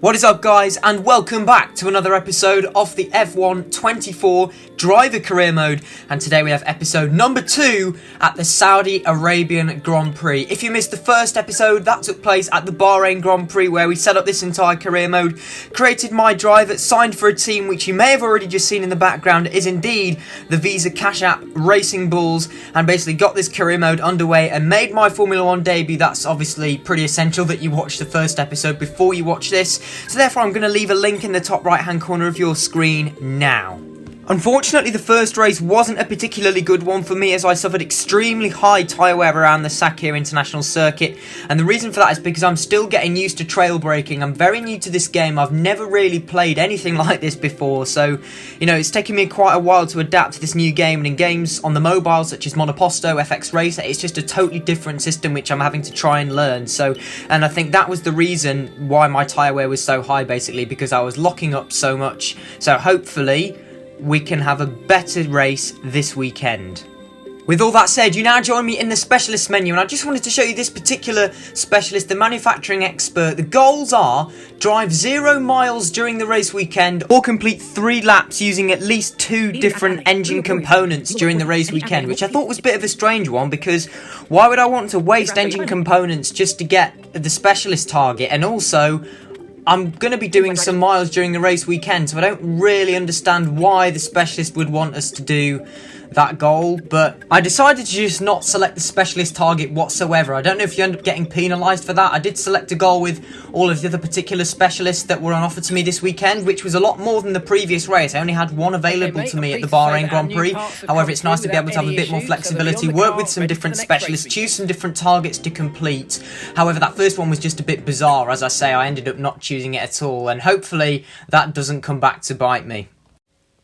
What is up, guys, and welcome back to another episode of the F1 24 Driver Career Mode. And today we have episode number 2 at the Saudi Arabian Grand Prix. If you missed the first episode, that took place at the Bahrain Grand Prix, where we set up this entire career mode, created my driver, signed for a team which you may have already just seen in the background is indeed the Visa Cash App Racing Bulls, and basically got this career mode underway and made my Formula 1 debut. That's obviously pretty essential that you watch the first episode before you watch this. So therefore I'm going to leave a link in the top right hand corner of your screen now. Unfortunately, the first race wasn't a particularly good one for me, as I suffered extremely high tyre wear around the Sakhir International Circuit, and the reason for that is because I'm still getting used to trail braking. I'm very new to this game. I've never really played anything like this before, so it's taken me quite a while to adapt to this new game. And in games on the mobile such as Monoposto, FX Racer, it's just a totally different system which I'm having to try and learn. And I think that was the reason why my tyre wear was so high, basically because I was locking up so much. So hopefully we can have a better race this weekend. With all that said, you now join me in the specialist menu, and I just wanted to show you this particular specialist, the manufacturing expert. The goals are drive 0 miles during the race weekend, or complete 3 laps using at least 2 different engine components during the race weekend, which I thought was a bit of a strange one, because why would I want to waste engine components just to get the specialist target? And also, I'm going to be doing some miles during the race weekend, so I don't really understand why the specialist would want us to do that goal, but I decided to just not select the specialist target whatsoever. I don't know if you end up getting penalised for that. I did select a goal with all of the other particular specialists that were on offer to me this weekend, which was a lot more than the previous race. I only had one available to me at the Bahrain Grand Prix. However, it's nice to be able to have a bit more flexibility, work with some different specialists, choose some different targets to complete. However, that first one was just a bit bizarre. As I say, I ended up not choosing it at all, and hopefully that doesn't come back to bite me.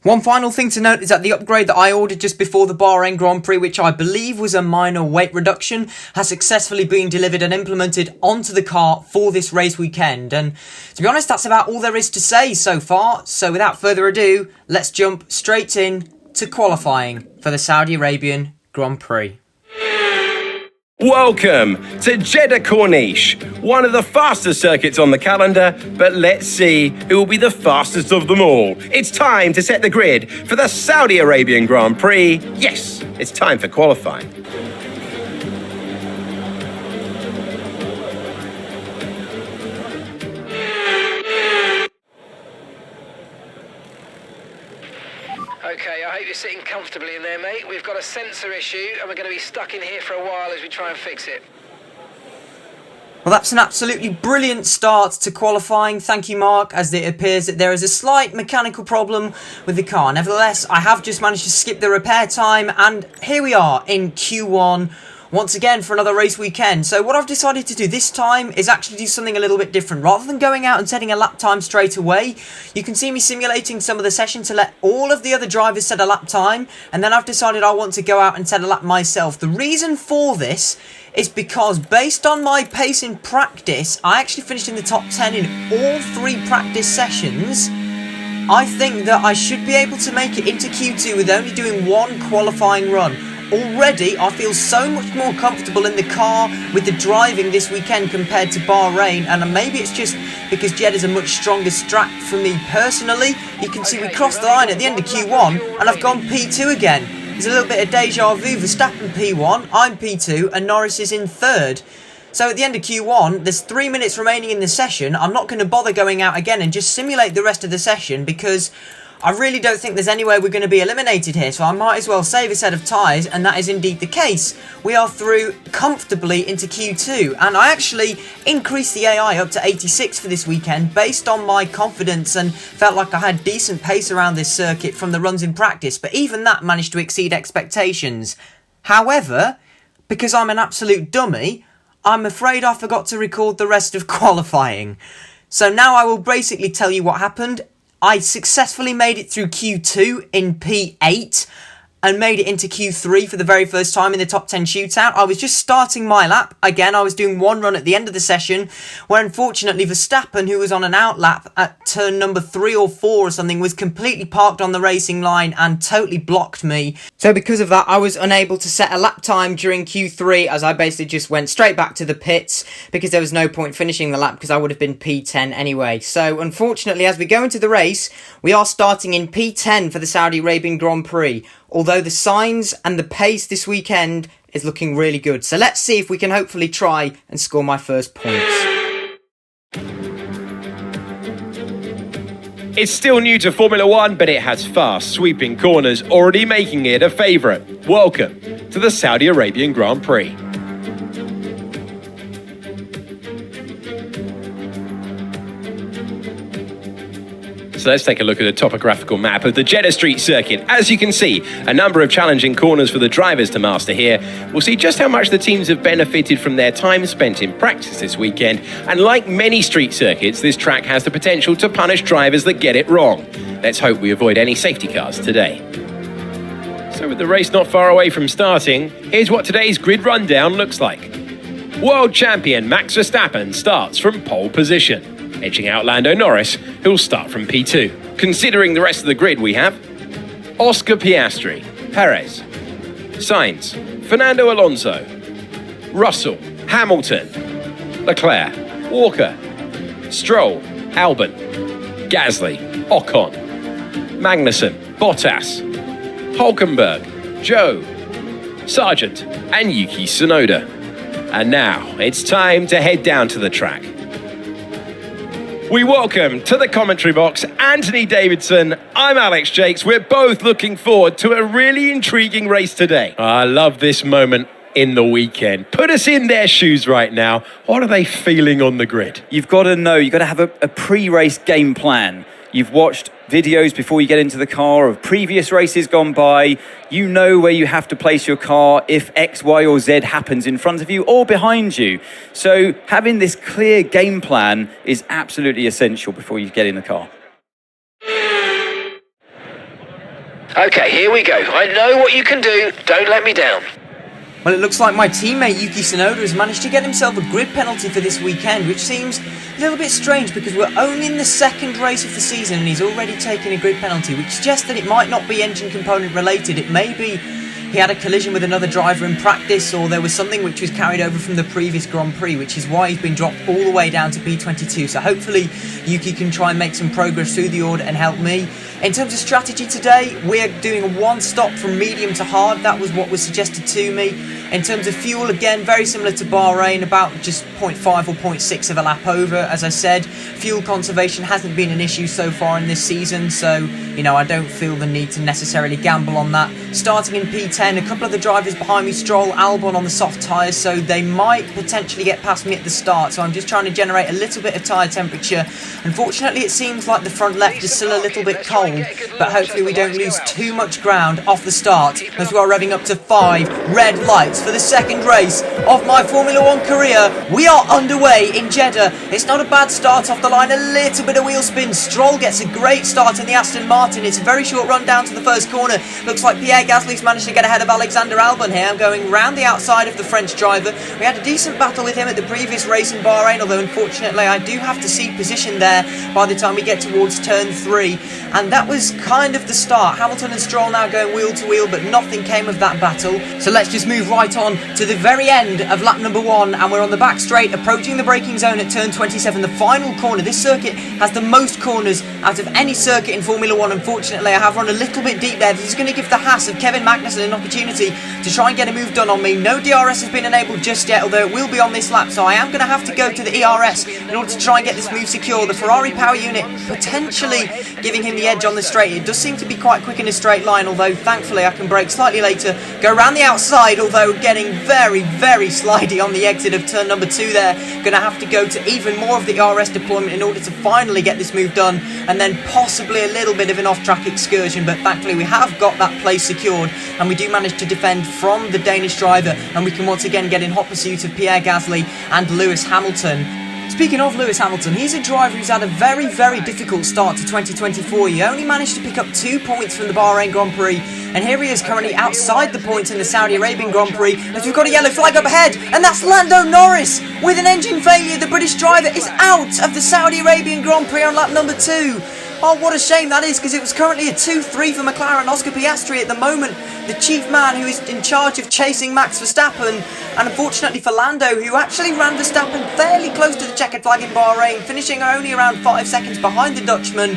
One final thing to note is that the upgrade that I ordered just before the Bahrain Grand Prix, which I believe was a minor weight reduction, has successfully been delivered and implemented onto the car for this race weekend. And to be honest, that's about all there is to say so far. So without further ado, let's jump straight in to qualifying for the Saudi Arabian Grand Prix. Welcome to Jeddah Corniche, one of the fastest circuits on the calendar, but let's see who will be the fastest of them all. It's time to set the grid for the Saudi Arabian Grand Prix. Yes, it's time for qualifying. Okay, I hope you're sitting comfortably in there, mate. We've got a sensor issue and we're going to be stuck in here for a while as we try and fix it. Well, that's an absolutely brilliant start to qualifying. Thank you, Mark, as it appears that there is a slight mechanical problem with the car. Nevertheless, I have just managed to skip the repair time, and here we are in Q1 once again for another race weekend. So what I've decided to do this time is actually do something a little bit different. Rather than going out and setting a lap time straight away, you can see me simulating some of the session to let all of the other drivers set a lap time, and then I've decided I want to go out and set a lap myself. The reason for this is because based on my pace in practice, I actually finished in the top 10 in all 3 practice sessions. I think that I should be able to make it into Q2 with only doing 1 qualifying run. Already, I feel so much more comfortable in the car with the driving this weekend compared to Bahrain, and maybe it's just because Jeddah's a much stronger track for me personally. You can see we crossed the line at the end of Q1, and I've gone P2 again. There's a little bit of deja vu. Verstappen P1, I'm P2, and Norris is in 3rd. So at the end of Q1, there's 3 minutes remaining in the session. I'm not going to bother going out again and just simulate the rest of the session, because I really don't think there's any way we're going to be eliminated here, so I might as well save a set of tyres, and that is indeed the case. We are through comfortably into Q2, and I actually increased the AI up to 86 for this weekend based on my confidence, and felt like I had decent pace around this circuit from the runs in practice, but even that managed to exceed expectations. However, because I'm an absolute dummy, I'm afraid I forgot to record the rest of qualifying. So now I will basically tell you what happened. I successfully made it through Q2 in P8. and made it into Q3 for the very first time in the top 10 shootout. I was just starting my lap. Again, I was doing one run at the end of the session, where unfortunately Verstappen, who was on an out lap at turn number 3 or 4 or something, was completely parked on the racing line and totally blocked me. So because of that, I was unable to set a lap time during Q3, as I basically just went straight back to the pits because there was no point finishing the lap because I would have been P10 anyway. So unfortunately, as we go into the race, we are starting in P10 for the Saudi Arabian Grand Prix. Although the signs and the pace this weekend is looking really good. So let's see if we can hopefully try and score my first points. It's still new to Formula One, but it has fast, sweeping corners, already making it a favourite. Welcome to the Saudi Arabian Grand Prix. So let's take a look at a topographical map of the Jeddah Street circuit. As you can see, a number of challenging corners for the drivers to master here. We'll see just how much the teams have benefited from their time spent in practice this weekend. And like many street circuits, this track has the potential to punish drivers that get it wrong. Let's hope we avoid any safety cars today. So with the race not far away from starting, here's what today's grid rundown looks like. World champion Max Verstappen starts from pole position, edging out Lando Norris, who'll start from P2. Considering the rest of the grid, we have Oscar Piastri, Perez, Sainz, Fernando Alonso, Russell, Hamilton, Leclerc, Walker, Stroll, Albon, Gasly, Ocon, Magnussen, Bottas, Hulkenberg, Zhou, Sargent, and Yuki Tsunoda. And now it's time to head down to the track. We welcome to the commentary box Anthony Davidson. I'm Alex Jakes. We're both looking forward to a really intriguing race today. I love this moment in the weekend. Put us in their shoes right now. What are they feeling on the grid? You've got to know, you've got to have a pre-race game plan. You've watched videos before you get into the car of previous races gone by. You know where you have to place your car if X, Y, or Z happens in front of you or behind you. So having this clear game plan is absolutely essential before you get in the car. Okay, here we go. I know what you can do. Don't let me down. Well, it looks like my teammate Yuki Tsunoda has managed to get himself a grid penalty for this weekend, which seems a little bit strange because we're only in the second race of the season and he's already taken a grid penalty, which suggests that it might not be engine component related. It may be he had a collision with another driver in practice, or there was something which was carried over from the previous Grand Prix, which is why he's been dropped all the way down to P22. So hopefully Yuki can try and make some progress through the order and help me. In terms of strategy today, we're doing one stop from medium to hard. That was what was suggested to me. In terms of fuel, again, very similar to Bahrain, about just 0.5 or 0.6 of a lap over. As I said, fuel conservation hasn't been an issue so far in this season, so, you know, I don't feel the need to necessarily gamble on that. Starting in P10, a couple of the drivers behind me, Stroll, Albon on the soft tyres, so they might potentially get past me at the start, so I'm just trying to generate a little bit of tyre temperature. Unfortunately, it seems like the front left is still a little bit cold, but hopefully we don't lose too much ground off the start as we are revving up to 5 red lights for the second race of my Formula One career. We are underway in Jeddah. It's not a bad start off the line, a little bit of wheel spin. Stroll gets a great start in the Aston Martin. It's a very short run down to the first corner. Looks like Pierre Gasly's managed to get ahead of Alexander Albon here. I'm going round the outside of the French driver. We had a decent battle with him at the previous race in Bahrain, although unfortunately I do have to cede position there by the time we get towards turn 3. And that was kind of the start. Hamilton and Stroll now going wheel to wheel, but nothing came of that battle. So let's just move right on to the very end of lap number 1, and we're on the back straight, approaching the braking zone at turn 27, the final corner. This circuit has the most corners out of any circuit in Formula 1. Unfortunately, I have run a little bit deep there. This is going to give the Haas of Kevin Magnussen an opportunity to try and get a move done on me. No DRS has been enabled just yet, although it will be on this lap, so I am going to have to go to the ERS in order to try and get this move secure. The Ferrari power unit potentially giving him the edge on the straight. It does seem to be quite quick in a straight line, although thankfully I can brake slightly later, go around the outside, although getting very, very slidey on the exit of turn number 2 there. Going to have to go to even more of the RS deployment in order to finally get this move done, and then possibly a little bit of an off-track excursion, but thankfully we have got that place secured, and we do manage to defend from the Danish driver, and we can once again get in hot pursuit of Pierre Gasly and Lewis Hamilton. Speaking of Lewis Hamilton, he's a driver who's had a very, very difficult start to 2024. He only managed to pick up 2 points from the Bahrain Grand Prix, and here he is currently outside the points in the Saudi Arabian Grand Prix, as we've got a yellow flag up ahead, and that's Lando Norris. With an engine failure, the British driver is out of the Saudi Arabian Grand Prix on lap number 2. Oh, what a shame that is, because it was currently a 2-3 for McLaren. Oscar Piastri at the moment, the chief man who is in charge of chasing Max Verstappen. And unfortunately for Lando, who actually ran Verstappen fairly close to the checkered flag in Bahrain, finishing only around 5 seconds behind the Dutchman.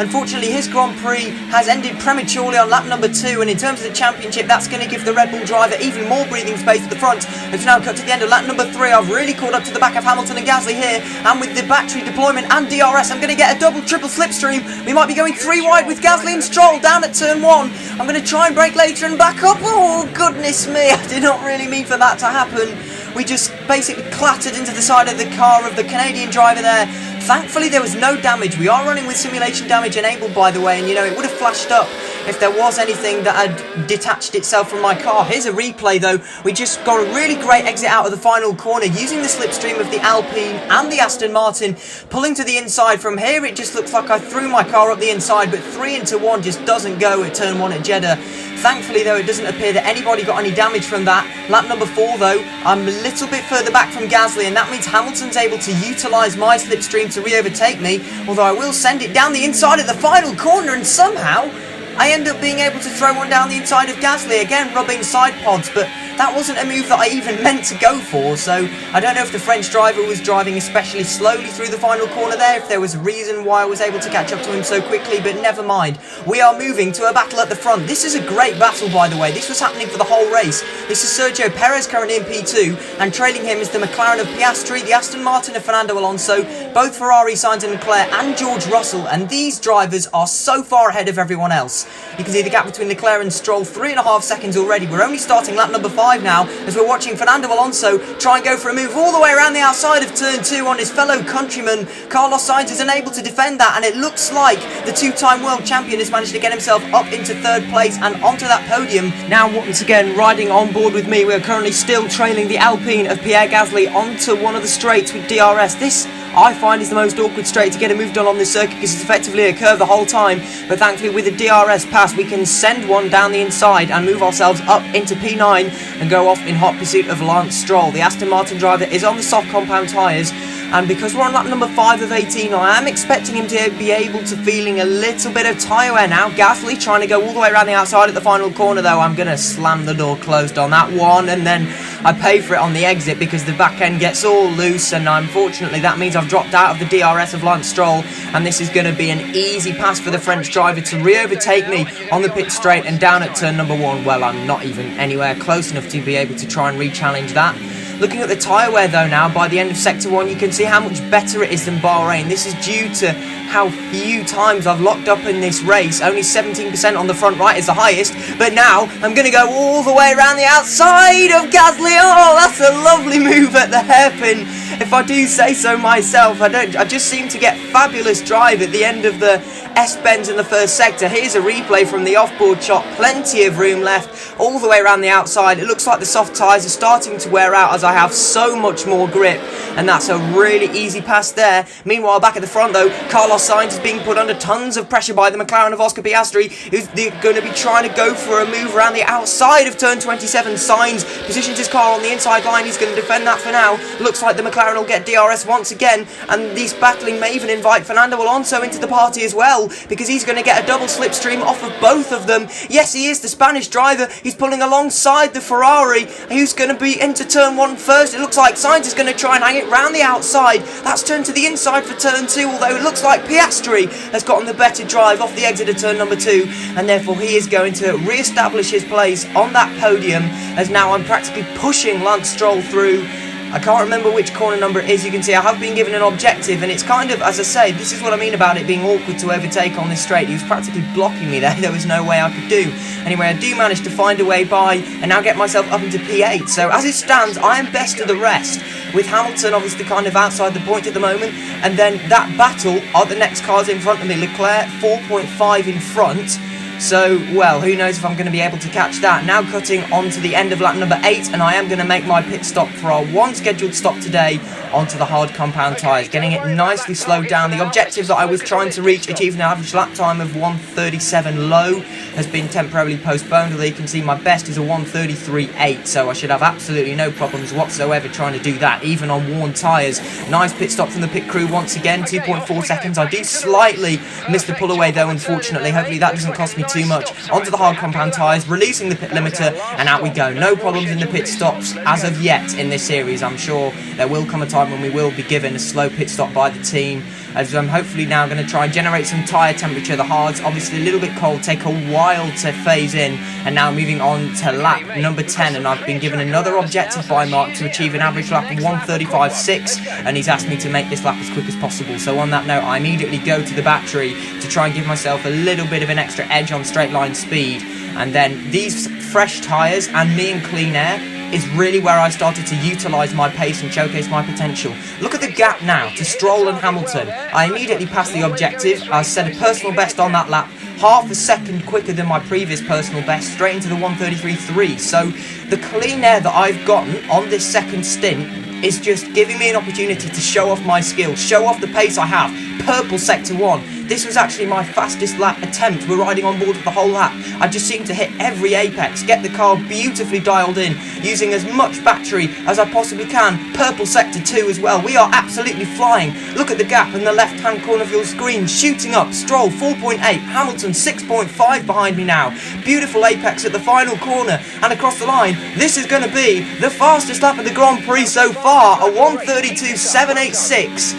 Unfortunately, his Grand Prix has ended prematurely on lap number 2, and in terms of the championship, that's going to give the Red Bull driver even more breathing space at the front. As we now cut to the end of lap number 3, I've really caught up to the back of Hamilton and Gasly here, and with the battery deployment and DRS, I'm going to get a triple slipstream. We might be going 3 wide with Gasly and Stroll down at turn 1. I'm going to try and brake later and back up. Oh, goodness me, I did not really mean for that to happen. We just basically clattered into the side of the car of the Canadian driver there. Thankfully, there was no damage. We are running with simulation damage enabled, by the way, and it would have flashed up if there was anything that had detached itself from my car. Here's a replay, though. We just got a really great exit out of the final corner using the slipstream of the Alpine and the Aston Martin, pulling to the inside. From here, it just looks like I threw my car up the inside, but 3 into 1 just doesn't go at turn 1 at Jeddah. Thankfully, though, it doesn't appear that anybody got any damage from that. Lap number 4, though, I'm a little bit further back from Gasly, and that means Hamilton's able to utilise my slipstream to re-overtake me, although I will send it down the inside of the final corner, and somehow I end up being able to throw one down the inside of Gasly, again rubbing side pods, but that wasn't a move that I even meant to go for, so I don't know if the French driver was driving especially slowly through the final corner there, if there was a reason why I was able to catch up to him so quickly, but never mind. We are moving to a battle at the front. This is a great battle, by the way. This was happening for the whole race. This is Sergio Perez currently in P2, and trailing him is the McLaren of Piastri, the Aston Martin of Fernando Alonso, both Ferrari, Sainz and Leclerc, and George Russell, and these drivers are so far ahead of everyone else. You can see the gap between Leclerc and Stroll, 3.5 seconds already. We're only starting lap number 5 now, as we're watching Fernando Alonso try and go for a move all the way around the outside of turn 2 on his fellow countryman. Carlos Sainz is unable to defend that, and it looks like the 2-time world champion has managed to get himself up into 3rd place and onto that podium. Now, once again, riding on board with me, we're currently still trailing the Alpine of Pierre Gasly onto one of the straights with DRS. This, I find, is the most awkward straight to get a move done on this circuit because it's effectively a curve the whole time, but thankfully with the DRS pass we can send one down the inside and move ourselves up into P9 and go off in hot pursuit of Lance Stroll. The Aston Martin driver is on the soft compound tyres, and because we're on lap number 5 of 18, I am expecting him to be able to feeling a little bit of tyre wear now. Gasly trying to go all the way around the outside at the final corner, though. I'm going to slam the door closed on that one, and then I pay for it on the exit because the back end gets all loose, and unfortunately that means I've dropped out of the DRS of Lance Stroll, and this is going to be an easy pass for the French driver to re-overtake me on the pit straight and down at turn number 1. Well, I'm not even anywhere close enough to be able to try and re-challenge that. Looking at the tyre wear though now, by the end of Sector 1 you can see how much better it is than Bahrain. This is due to how few times I've locked up in this race. Only 17% on the front right is the highest, but now I'm going to go all the way around the outside of Gasly. Oh, that's a lovely move at the hairpin, if I do say so myself. I just seem to get fabulous drive at the end of the S-bends in the first sector. Here's a replay from the off-board shot. Plenty of room left all the way around the outside. It looks like the soft tyres are starting to wear out as I have so much more grip, and that's a really easy pass there. Meanwhile, back at the front though, Carlos Sainz is being put under tons of pressure by the McLaren of Oscar Piastri, who's going to be trying to go for a move around the outside of turn 27. Sainz positions his car on the inside line. He's going to defend that for now. Looks like the McLaren will get DRS once again, and this battling may even invite Fernando Alonso into the party as well, because he's going to get a double slipstream off of both of them. Yes, he is the Spanish driver. He's pulling alongside the Ferrari, who's going to be into turn 1 first. It looks like Sainz is going to try and hang it round the outside. That's turned to the inside for turn 2, although it looks like Piastri has gotten the better drive off the exit of turn number 2, and therefore he is going to re-establish his place on that podium, as now I'm practically pushing Lance Stroll through. I can't remember which corner number it is. You can see I have been given an objective, and it's kind of, as I say, this is what I mean about it being awkward to overtake on this straight. He was practically blocking me there. There was no way I could do. Anyway, I do manage to find a way by and now get myself up into P8. So as it stands, I am best of the rest, with Hamilton obviously kind of outside the point at the moment, and then that battle are the next cars in front of me. Leclerc 4.5 in front. So, well, who knows if I'm going to be able to catch that. Now cutting onto the end of lap number 8, and I am going to make my pit stop for our one scheduled stop today onto the hard compound tyres, getting it nicely slowed down. The objectives that I was trying to reach, achieving an average lap time of 1:37 low, has been temporarily postponed, although you can see my best is a 1:33.8, so I should have absolutely no problems whatsoever trying to do that, even on worn tyres. Nice pit stop from the pit crew once again, 2.4 seconds. I do slightly miss the pull away though, unfortunately. Hopefully that doesn't cost me too much. Onto the hard compound tyres, releasing the pit limiter, and out we go. No problems in the pit stops as of yet in this series. I'm sure there will come a time when we will be given a slow pit stop by the team, as I'm hopefully now going to try and generate some tyre temperature. The hards, obviously a little bit cold, take a while to phase in, and now moving on to lap number 10, and I've been given another objective by Mark to achieve an average lap of 1:35.6, and he's asked me to make this lap as quick as possible. So on that note, I immediately go to the battery to try and give myself a little bit of an extra edge on straight line speed, and then these fresh tyres and me in clean air is really where I started to utilise my pace and showcase my potential. Look at the gap now to Stroll and Hamilton. I immediately passed the objective. I set a personal best on that lap, half a second quicker than my previous personal best, straight into the 1:33.3. So the clean air that I've gotten on this second stint is just giving me an opportunity to show off my skills, show off the pace I have. Purple sector 1. This was actually my fastest lap attempt. We're riding on board for the whole lap. I just seemed to hit every apex, get the car beautifully dialed in, using as much battery as I possibly can. Purple sector 2 as well. We are absolutely flying. Look at the gap in the left-hand corner of your screen, shooting up. Stroll 4.8, Hamilton 6.5 behind me now. Beautiful apex at the final corner and across the line. This is going to be the fastest lap of the Grand Prix so far, a 1:32.786.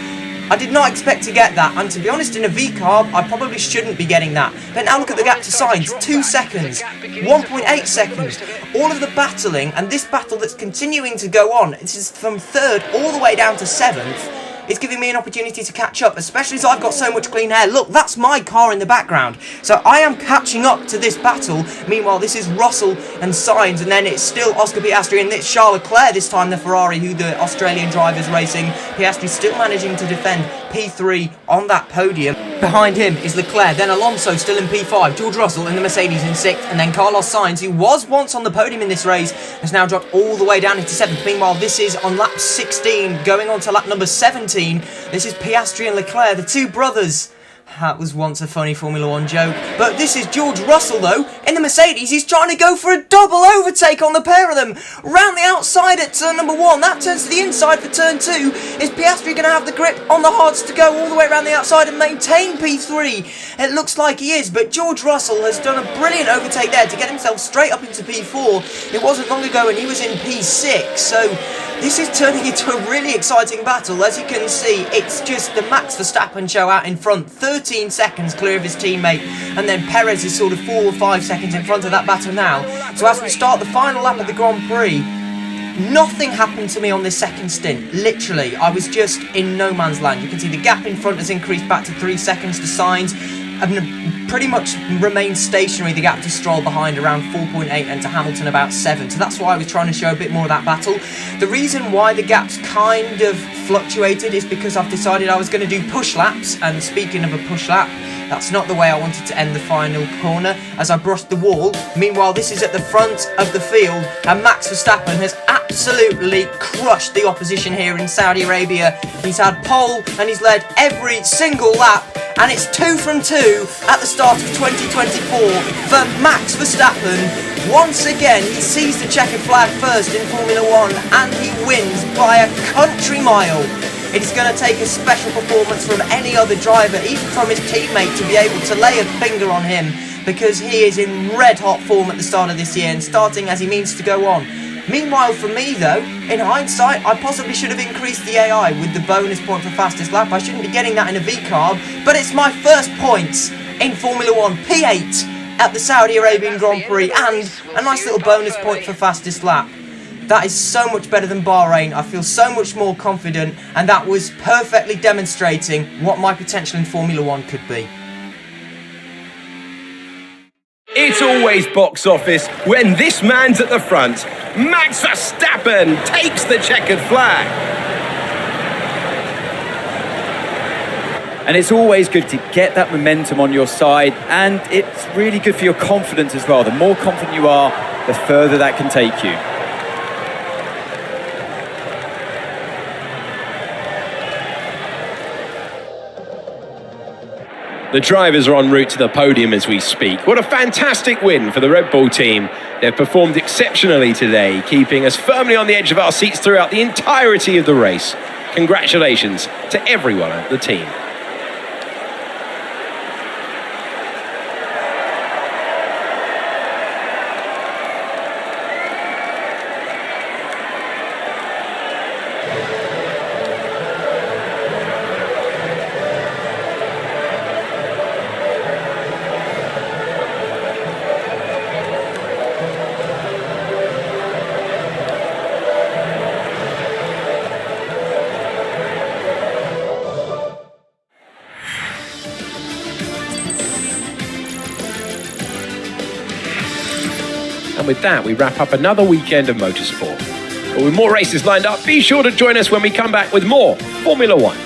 I did not expect to get that, and to be honest, in a V-carb, I probably shouldn't be getting that. But now look at the gap to Sainz, 2 seconds, 1.8 seconds. All of the battling, and this battle that's continuing to go on, this is from 3rd all the way down to 7th, it's giving me an opportunity to catch up, especially as I've got so much clean air. Look, that's my car in the background. So I am catching up to this battle. Meanwhile, this is Russell and Sainz, and then it's still Oscar Piastri, and it's Charles Leclerc this time, the Ferrari, who the Australian driver's racing. Piastri still managing to defend P3 on that podium. Behind him is Leclerc, then Alonso still in P5, George Russell in the Mercedes in 6th, and then Carlos Sainz, who was once on the podium in this race, has now dropped all the way down into 7th. Meanwhile, this is on lap 16, going on to lap number 17. This is Piastri and Leclerc, the two brothers. That was once a funny Formula 1 joke. But this is George Russell, though, in the Mercedes. He's trying to go for a double overtake on the pair of them. Round the outside at turn number 1. That turns to the inside for turn 2. Is Piastri going to have the grip on the hards to go all the way around the outside and maintain P3? It looks like he is, but George Russell has done a brilliant overtake there to get himself straight up into P4. It wasn't long ago when he was in P6, so this is turning into a really exciting battle. As you can see, it's just the Max Verstappen show out in front, 13 seconds clear of his teammate, and then Perez is sort of 4 or 5 seconds in front of that battle now. So as we start the final lap of the Grand Prix, nothing happened to me on this second stint. Literally, I was just in no man's land. You can see the gap in front has increased back to 3 seconds to Sainz, and pretty much remained stationary, the gap to Stroll behind around 4.8 and to Hamilton about 7. So that's why I was trying to show a bit more of that battle. The reason why the gaps kind of fluctuated is because I've decided I was going to do push laps, and speaking of a push lap, that's not the way I wanted to end the final corner as I brushed the wall. Meanwhile, this is at the front of the field, and Max Verstappen has absolutely crushed the opposition here in Saudi Arabia. He's had pole and he's led every single lap, and it's 2 from 2 at the start of 2024 for Max Verstappen. Once again, he sees the checkered flag first in Formula 1, and he wins by a country mile. It's going to take a special performance from any other driver, even from his teammate, to be able to lay a finger on him, because he is in red hot form at the start of this year and starting as he means to go on. Meanwhile, for me though, in hindsight, I possibly should have increased the AI with the bonus point for fastest lap. I shouldn't be getting that in a V-carb, but it's my first points in Formula 1, P8 at the Saudi Arabian Grand Prix, and a nice little bonus point for fastest lap. That is so much better than Bahrain. I feel so much more confident, and that was perfectly demonstrating what my potential in Formula 1 could be. It's always box office when this man's at the front. Max Verstappen takes the checkered flag. And it's always good to get that momentum on your side, and it's really good for your confidence as well. The more confident you are, the further that can take you. The drivers are en route to the podium as we speak. What a fantastic win for the Red Bull team. They've performed exceptionally today, keeping us firmly on the edge of our seats throughout the entirety of the race. Congratulations to everyone at the team. And with that, we wrap up another weekend of motorsport. But with more races lined up, be sure to join us when we come back with more Formula One.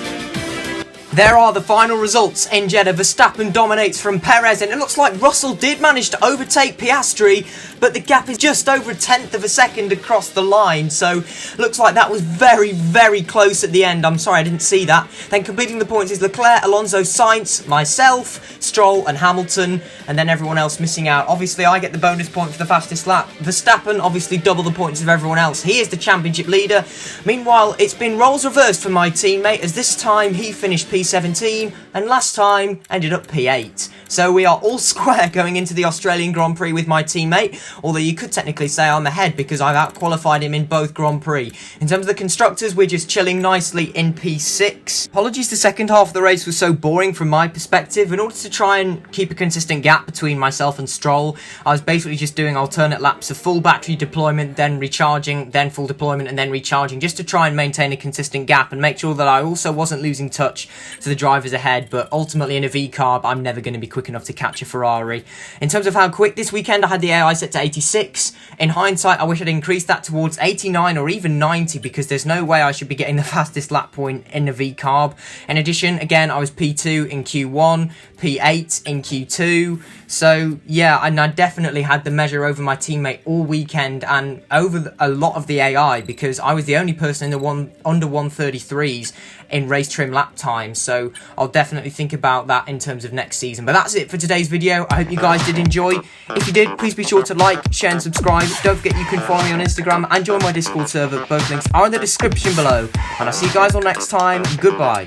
There are the final results in Jeddah. Verstappen dominates from Perez, and it looks like Russell did manage to overtake Piastri, but the gap is just over 1/10 of a second across the line, so looks like that was very, very close at the end. I'm sorry I didn't see that. Then completing the points is Leclerc, Alonso, Sainz, myself, Stroll and Hamilton, and then everyone else missing out. Obviously I get the bonus point for the fastest lap. Verstappen obviously double the points of everyone else. He is the championship leader. Meanwhile, it's been roles reversed for my teammate, as this time he finished P17 and last time ended up P8. So we are all square going into the Australian Grand Prix with my teammate, although you could technically say I'm ahead because I've out-qualified him in both Grand Prix. In terms of the constructors, we're just chilling nicely in P6. Apologies, the second half of the race was so boring from my perspective. In order to try and keep a consistent gap between myself and Stroll, I was basically just doing alternate laps of full battery deployment, then recharging, then full deployment, and then recharging, just to try and maintain a consistent gap and make sure that I also wasn't losing touch to the drivers ahead. But ultimately in a V-carb, I'm never going to be quick enough to catch a Ferrari. In terms of how quick this weekend, I had the AI set to 86. In hindsight, I wish I'd increased that towards 89 or even 90, because there's no way I should be getting the fastest lap point in the V-carb. In addition, again, I was P2 in Q1, P8 in Q2. So yeah, and I definitely had the measure over my teammate all weekend and over a lot of the AI, because I was the only person in the under 133s in race trim lap time. So I'll definitely think about that in terms of next season. But that's it for today's video. I hope you guys did enjoy. If you did, please be sure to like, share and subscribe. Don't forget you can follow me on Instagram and join my Discord server. Both links are in the description below. And I'll see you guys all next time. Goodbye.